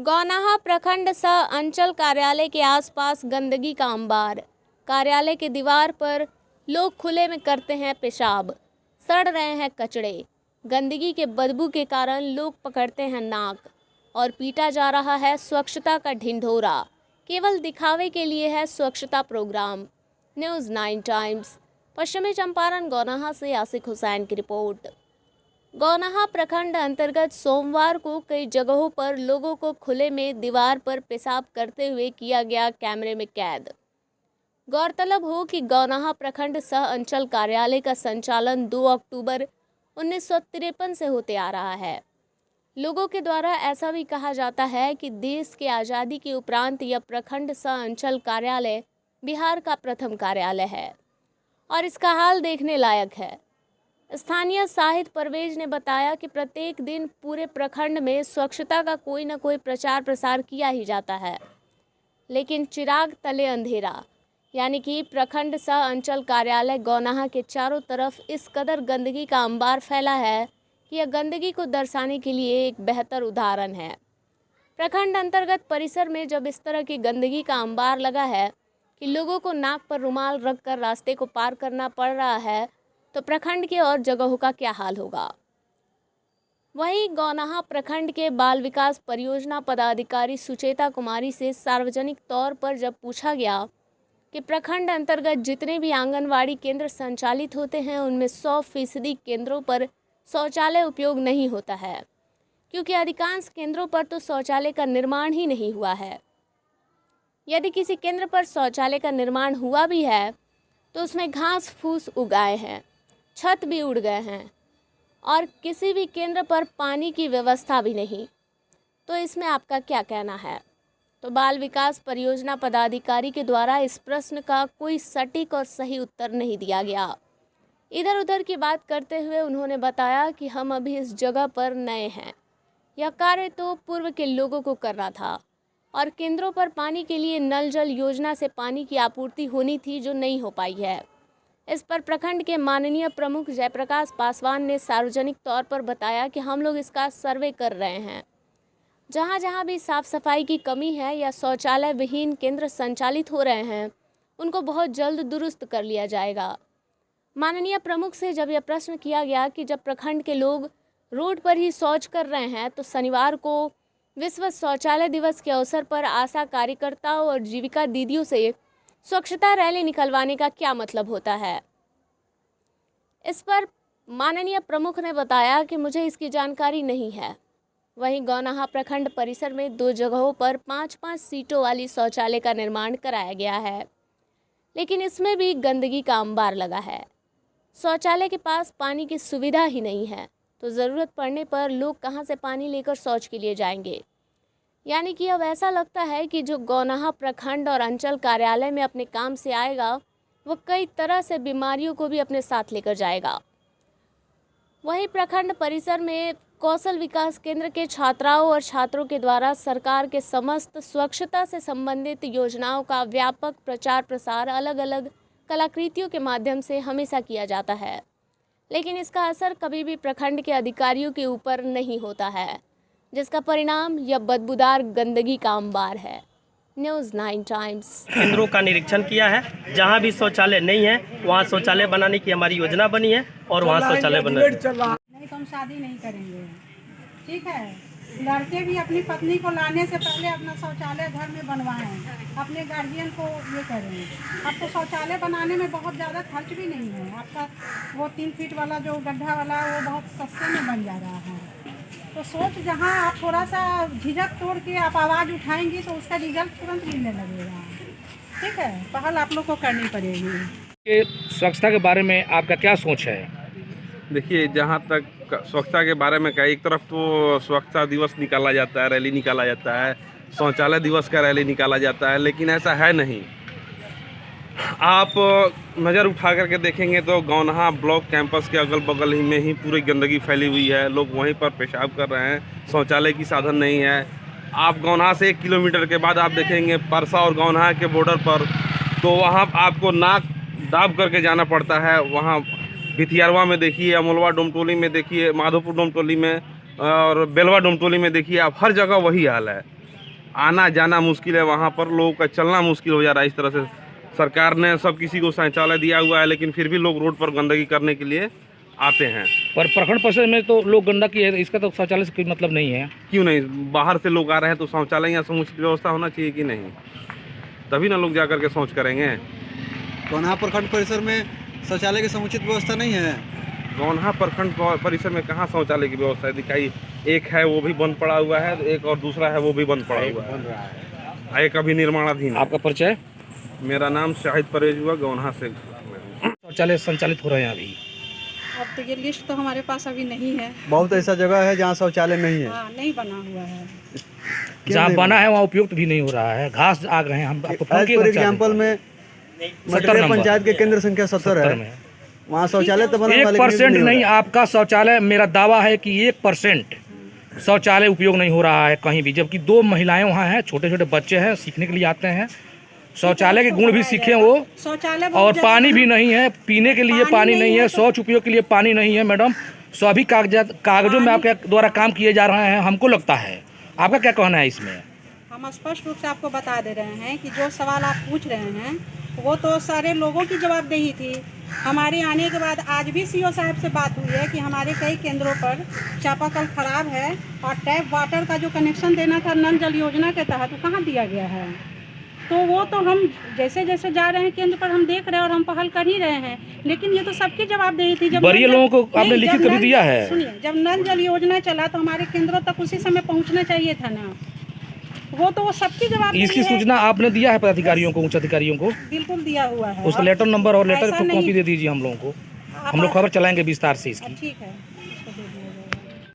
गौनाहा प्रखंड सह अंचल कार्यालय के आसपास गंदगी का अंबार। कार्यालय के दीवार पर लोग खुले में करते हैं पेशाब, सड़ रहे हैं कचड़े। गंदगी के बदबू के कारण लोग पकड़ते हैं नाक और पीटा जा रहा है स्वच्छता का ढिंढोरा। केवल दिखावे के लिए है स्वच्छता प्रोग्राम। News 9 times. पश्चिमी चंपारण गौनाहा से आसिक हुसैन की रिपोर्ट। गौनाहा प्रखंड अंतर्गत सोमवार को कई जगहों पर लोगों को खुले में दीवार पर पेशाब करते हुए किया गया कैमरे में कैद। गौरतलब हो कि गौनाहा प्रखंड सह अंचल कार्यालय का संचालन 2 अक्टूबर 1953 से होते आ रहा है। लोगों के द्वारा ऐसा भी कहा जाता है कि देश के आज़ादी के उपरांत यह प्रखंड सह अंचल कार्यालय बिहार का प्रथम कार्यालय है और इसका हाल देखने लायक है। स्थानीय साहिद परवेज ने बताया कि प्रत्येक दिन पूरे प्रखंड में स्वच्छता का कोई न कोई प्रचार प्रसार किया ही जाता है, लेकिन चिराग तले अंधेरा, यानी कि प्रखंड सह अंचल कार्यालय गौनाहा के चारों तरफ इस कदर गंदगी का अंबार फैला है कि यह गंदगी को दर्शाने के लिए एक बेहतर उदाहरण है। प्रखंड अंतर्गत परिसर में जब इस तरह की गंदगी का अंबार लगा है कि लोगों को नाक पर रुमाल रखकर रास्ते को पार करना पड़ रहा है, तो प्रखंड के और जगहों का क्या हाल होगा। वहीं गौनाहा प्रखंड के बाल विकास परियोजना पदाधिकारी सुचेता कुमारी से सार्वजनिक तौर पर जब पूछा गया कि प्रखंड अंतर्गत जितने भी आंगनवाड़ी केंद्र संचालित होते हैं उनमें 100% केंद्रों पर शौचालय उपयोग नहीं होता है, क्योंकि अधिकांश केंद्रों पर तो शौचालय का निर्माण ही नहीं हुआ है। यदि किसी केंद्र पर शौचालय का निर्माण हुआ भी है तो उसमें घास फूस उगाए हैं, छत भी उड़ गए हैं और किसी भी केंद्र पर पानी की व्यवस्था भी नहीं। तो इसमें आपका क्या कहना है। तो बाल विकास परियोजना पदाधिकारी के द्वारा इस प्रश्न का कोई सटीक और सही उत्तर नहीं दिया गया। इधर उधर की बात करते हुए उन्होंने बताया कि हम अभी इस जगह पर नए हैं, यह कार्य तो पूर्व के लोगों को करना था और केंद्रों पर पानी के लिए नल जल योजना से पानी की आपूर्ति होनी थी, जो नहीं हो पाई है। इस पर प्रखंड के माननीय प्रमुख जयप्रकाश पासवान ने सार्वजनिक तौर पर बताया कि हम लोग इसका सर्वे कर रहे हैं। जहां जहां भी साफ सफाई की कमी है या शौचालय विहीन केंद्र संचालित हो रहे हैं, उनको बहुत जल्द दुरुस्त कर लिया जाएगा। माननीय प्रमुख से जब यह प्रश्न किया गया कि जब प्रखंड के लोग रोड पर ही शौच कर रहे हैं, तो शनिवार को विश्व शौचालय दिवस के अवसर पर आशा कार्यकर्ताओं और जीविका दीदियों से स्वच्छता रैली निकलवाने का क्या मतलब होता है। इस पर माननीय प्रमुख ने बताया कि मुझे इसकी जानकारी नहीं है। वहीं गौनाहा प्रखंड परिसर में 2 जगहों पर 5-5 सीटों वाली शौचालय का निर्माण कराया गया है, लेकिन इसमें भी गंदगी का अंबार लगा है। शौचालय के पास पानी की सुविधा ही नहीं है, तो ज़रूरत पड़ने पर लोग कहां से पानी लेकर शौच के लिए जाएंगे। यानी कि अब ऐसा लगता है कि जो गौनाहा प्रखंड और अंचल कार्यालय में अपने काम से आएगा, वो कई तरह से बीमारियों को भी अपने साथ लेकर जाएगा। वहीं प्रखंड परिसर में कौशल विकास केंद्र के छात्राओं और छात्रों के द्वारा सरकार के समस्त स्वच्छता से संबंधित योजनाओं का व्यापक प्रचार प्रसार अलग अलग कलाकृतियों के माध्यम से हमेशा किया जाता है, लेकिन इसका असर कभी भी प्रखंड के अधिकारियों के ऊपर नहीं होता है, जिसका परिणाम यह बदबूदार गंदगी का अंबार है। News 9 times. केंद्रों का निरीक्षण किया है, जहां भी शौचालय नहीं है वहां शौचालय बनाने की हमारी योजना बनी है और वहां शौचालय बना नहीं तो हम शादी नहीं करेंगे, ठीक है। लड़के भी अपनी पत्नी को लाने से पहले अपना शौचालय घर में बनवाएं, अपने गार्जियन को ये करें। आपको शौचालय बनाने में बहुत ज़्यादा खर्च भी नहीं है। आपका वो 3 फीट वाला जो गड्ढा वाला है वो बहुत सस्ते में बन जा रहा है। तो सोच जहाँ आप थोड़ा सा झिझक तोड़ के आप आवाज़ उठाएंगी तो उसका रिजल्ट तुरंत मिलने लगेगा, ठीक है। पहल आप लोग को करनी पड़ेगी। स्वच्छता के बारे में आपका क्या सोच है। देखिए, जहाँ तक स्वच्छता के बारे में कहा, एक तरफ तो स्वच्छता दिवस निकाला जाता है, रैली निकाला जाता है, शौचालय दिवस का रैली निकाला जाता है, लेकिन ऐसा है नहीं। आप नज़र उठा करके देखेंगे तो गौनाहा ब्लॉक कैंपस के अगल बगल ही में ही पूरी गंदगी फैली हुई है। लोग वहीं पर पेशाब कर रहे हैं, शौचालय की साधन नहीं है। आप गौनाहा से 1 किलोमीटर के बाद आप देखेंगे परसा और गौनाहा के बॉर्डर पर, तो वहाँ आपको नाक दाब करके जाना पड़ता है। वहाँ भिथियारवा में देखिए, अमोलवा डोमटोली में देखिए, माधोपुर डोमटोली में और बेलवा डोमटोली में देखिए, आप हर जगह वही हाल है। आना जाना मुश्किल है, वहाँ पर लोगों का चलना मुश्किल हो जा रहा है। इस तरह से सरकार ने सब किसी को शौचालय दिया हुआ है, लेकिन फिर भी लोग रोड पर गंदगी करने के लिए आते हैं। पर प्रखंड परिषद में तो लोग गंदगी है, इसका तो शौचालय से कोई मतलब नहीं है। क्यों नहीं, बाहर से लोग आ रहे हैं तो शौचालय या समुचित व्यवस्था होना चाहिए कि नहीं, तभी ना लोग जा करके शौच करेंगे। गौनहा प्रखंड परिसर में शौचालय की समुचित व्यवस्था नहीं है। गौनहा प्रखंड परिसर में कहाँ शौचालय की व्यवस्था है दिखाई? एक है वो भी बंद पड़ा हुआ है, एक और दूसरा है वो भी बंद पड़ा हुआ है, एक अभी निर्माणाधीन है। आपका परिचय? मेरा नाम शाहिद परवेज हुआ, गौनहा से। शौचालय संचालित हो रहे हैं अभी? अब तो ये लिस्ट तो हमारे पास अभी नहीं है। बहुत ऐसा जगह है जहाँ शौचालय नहीं है। हाँ, नहीं बना हुआ है। जहाँ बना है वहाँ उपयुक्त भी नहीं हो रहा है, घास आ गए हैं। हम आपको फोन किए फॉर थे एग्जाम्पल में मटरिया पंचायत के केंद्र संख्या 70 है, वहाँ शौचालय तो बना हुआ, 1% नहीं। आपका शौचालय, मेरा दावा है कि 1% शौचालय उपयोग नहीं हो रहा है कहीं भी, जबकि 2 महिलाएं वहाँ हैं, छोटे छोटे बच्चे हैं, सीखने के लिए आते हैं, शौचालय के गुण भी सीखे वो। शौचालय और पानी भी नहीं है, पीने के लिए पानी नहीं है, शौच उपयोग के लिए पानी नहीं है। मैडम, सभी कागजों में आपके द्वारा काम किए जा रहे हैं, हमको लगता है। आपका क्या कहना है इसमें? हम स्पष्ट रूप से आपको बता दे रहे हैं कि जो सवाल आप पूछ रहे हैं वो तो सारे लोगों की जवाबदेही थी। हमारे आने के बाद आज भी सीओ साहब से बात हुई है कि हमारे कई केंद्रों पर चापाकल खराब है और टैप वाटर का जो कनेक्शन देना था नल जल योजना के तहत वो कहाँ दिया गया है। तो वो तो हम जैसे जैसे जा रहे हैं केंद्र पर हम देख रहे हैं और हम पहल कर ही रहे हैं, लेकिन ये तो सबकी जवाबदेही थी। जब बड़े लोगों को आपने लिखित कभी दिया है? सुनिए, जब नल जल योजना चला तो हमारे केंद्रों तक उसी समय पहुँचना चाहिए था ना, वो तो वो सबकी जवाबदेही इसकी है। सूचना आपने दिया है पदाधिकारियों को, उच्च अधिकारियों को? बिल्कुल दिया हुआ है। उसका लेटर नंबर और लेटर ऐसा को नहीं- कॉपी दे दीजिए हम लोगों को, हम लोग खबर चलाएंगे विस्तार से इसकी। ठीक है।